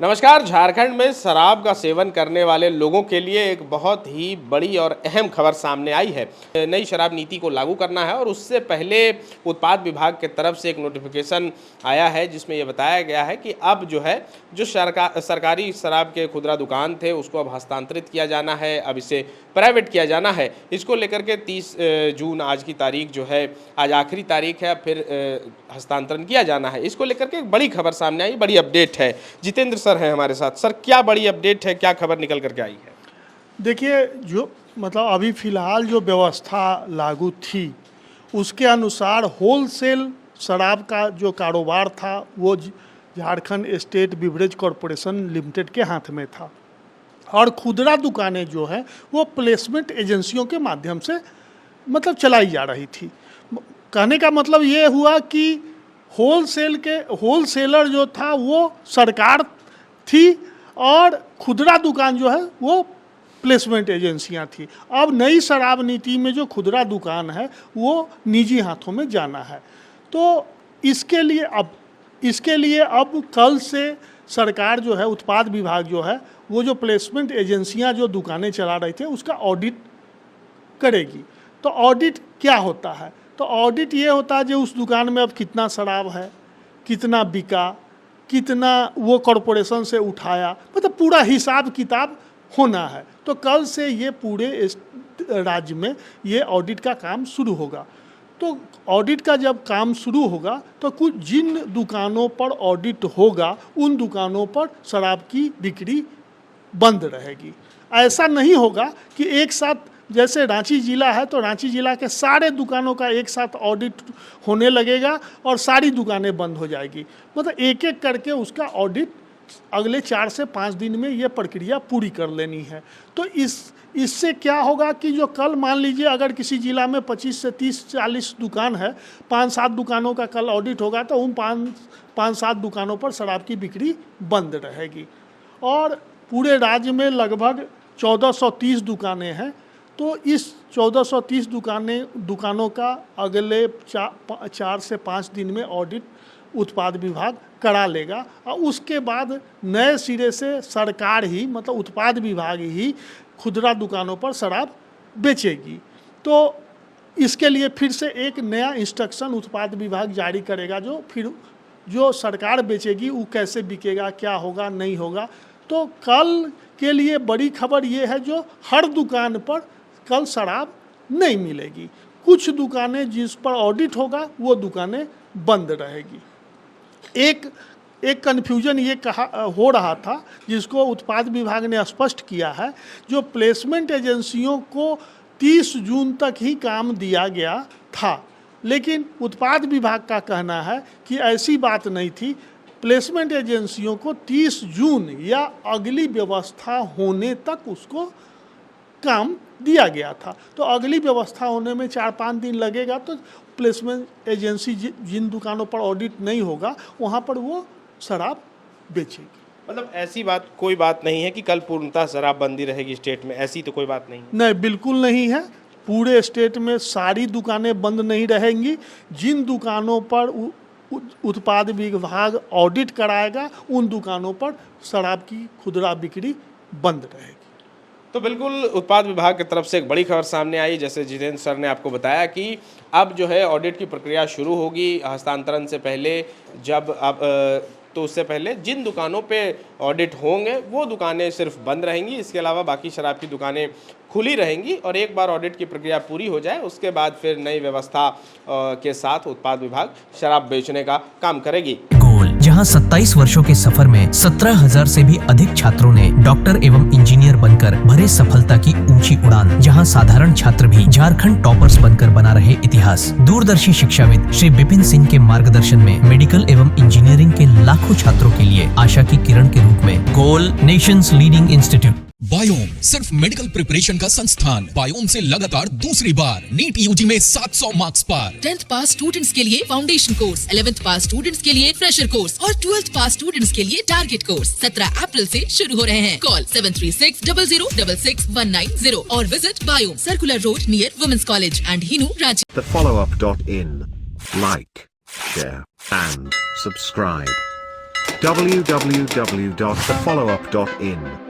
नमस्कार। झारखंड में शराब का सेवन करने वाले लोगों के लिए एक बहुत ही बड़ी और अहम खबर सामने आई है। नई शराब नीति को लागू करना है और उससे पहले उत्पाद विभाग की तरफ से एक नोटिफिकेशन आया है जिसमें यह बताया गया है कि अब जो सरकारी शराब के खुदरा दुकान थे उसको अब हस्तांतरित किया जाना है, अब इसे प्राइवेट किया जाना है। इसको लेकर के 30 जून आज की तारीख जो है, आज आखिरी तारीख है, फिर हस्तांतरण किया जाना है। इसको लेकर के एक बड़ी खबर सामने आई, बड़ी अपडेट है। जितेंद्र सर हैं हमारे साथ। सर, क्या बड़ी अपडेट है, क्या खबर निकल करके आई है? देखिए, जो मतलब अभी फ़िलहाल जो व्यवस्था लागू थी उसके अनुसार होलसेल शराब का जो कारोबार था वो Jharkhand state beverage corporation limited के हाथ में था और खुदरा दुकानें जो है वो प्लेसमेंट एजेंसियों के माध्यम से मतलब चलाई जा रही थी। कहने का मतलब ये हुआ कि होलसेलर जो था वो सरकार थी और खुदरा दुकान जो है वो प्लेसमेंट एजेंसियां थी। अब नई शराब नीति में जो खुदरा दुकान है वो निजी हाथों में जाना है। तो इसके लिए अब कल से सरकार जो है, उत्पाद विभाग जो है वो जो प्लेसमेंट एजेंसियां जो दुकानें चला रही थे उसका ऑडिट करेगी। तो ऑडिट क्या होता है? तो ऑडिट ये होता है जो उस दुकान में अब कितना शराब है, कितना बिका, कितना वो कॉरपोरेशन से उठाया, मतलब पूरा हिसाब किताब होना है। तो कल से ये पूरे राज्य में ये ऑडिट का काम शुरू होगा। तो ऑडिट का जब काम शुरू होगा तो कुछ जिन दुकानों पर ऑडिट होगा उन दुकानों पर शराब की बिक्री बंद रहेगी। ऐसा नहीं होगा कि एक साथ, जैसे रांची जिला है तो रांची जिला के सारे दुकानों का एक साथ ऑडिट होने लगेगा और सारी दुकानें बंद हो जाएगी। मतलब एक एक करके उसका ऑडिट अगले 4 से 5 दिन में ये प्रक्रिया पूरी कर लेनी है। तो इससे क्या होगा कि जो कल मान लीजिए अगर किसी ज़िला में 25 से 30-40 दुकान है, 5-7 दुकानों का कल ऑडिट होगा तो उन 5-7 दुकानों पर शराब की बिक्री बंद रहेगी। और पूरे राज्य में लगभग 1430 दुकानें हैं। तो इस 1430 दुकानों का अगले 4 से 5 दिन में ऑडिट उत्पाद विभाग करा लेगा और उसके बाद नए सिरे से सरकार ही, मतलब उत्पाद विभाग ही खुदरा दुकानों पर शराब बेचेगी। तो इसके लिए फिर से एक नया इंस्ट्रक्शन उत्पाद विभाग जारी करेगा, जो सरकार बेचेगी वो कैसे बिकेगा, क्या होगा, नहीं होगा। तो कल के लिए बड़ी खबर ये है जो हर दुकान पर कल शराब नहीं मिलेगी। कुछ दुकानें जिस पर ऑडिट होगा वो दुकानें बंद रहेगी। एक कन्फ्यूजन ये हो रहा था जिसको उत्पाद विभाग ने स्पष्ट किया है, जो प्लेसमेंट एजेंसियों को 30 जून तक ही काम दिया गया था, लेकिन उत्पाद विभाग का कहना है कि ऐसी बात नहीं थी। प्लेसमेंट एजेंसियों को 30 जून या अगली व्यवस्था होने तक उसको काम दिया गया था। तो अगली व्यवस्था होने में 4-5 दिन लगेगा। तो प्लेसमेंट एजेंसी जिन दुकानों पर ऑडिट नहीं होगा वहाँ पर वो शराब बेचेगी। मतलब ऐसी कोई बात नहीं है कि कल पूर्णतः शराब बंदी रहेगी स्टेट में, ऐसी तो कोई बात नहीं? नहीं, बिल्कुल नहीं है। पूरे स्टेट में सारी दुकानें बंद नहीं रहेंगी। जिन दुकानों पर उत्पाद विभाग ऑडिट कराएगा उन दुकानों पर शराब की खुदरा बिक्री बंद रहेगी। तो बिल्कुल उत्पाद विभाग की तरफ से एक बड़ी खबर सामने आई। जैसे जितेंद्र सर ने आपको बताया कि अब जो है ऑडिट की प्रक्रिया शुरू होगी हस्तांतरण से पहले। तो उससे पहले जिन दुकानों पे ऑडिट होंगे वो दुकानें सिर्फ बंद रहेंगी, इसके अलावा बाकी शराब की दुकानें खुली रहेंगी। और एक बार ऑडिट की प्रक्रिया पूरी हो जाए उसके बाद फिर नई व्यवस्था के साथ उत्पाद विभाग शराब बेचने का काम करेगी। जहां 27 वर्षों के सफर में 17,000 से भी अधिक छात्रों ने डॉक्टर एवं इंजीनियर बनकर भरे सफलता की ऊंची उड़ान, जहां साधारण छात्र भी झारखंड टॉपर्स बनकर बना रहे इतिहास। दूरदर्शी शिक्षाविद श्री विपिन सिंह के मार्गदर्शन में मेडिकल एवं इंजीनियरिंग के लाखों छात्रों के लिए आशा की किरण के रूप में गोल, नेशंस लीडिंग इंस्टीट्यूट। बायोम सिर्फ मेडिकल प्रिपरेशन का संस्थान। बायोम से लगातार दूसरी बार नीट यूजी में 700 मार्क्स पार। 10th पास स्टूडेंट्स के लिए फाउंडेशन कोर्स, 11th पास स्टूडेंट्स के लिए फ्रेशर कोर्स और 12th पास स्टूडेंट्स के लिए टारगेट कोर्स 17 अप्रैल से शुरू हो रहे हैं। कॉल 7360066190 और विजिट बायोम, circular road near women's college and Hinoo, Ranchi. The followup.in. Like, share and subscribe. www.thefollowup.in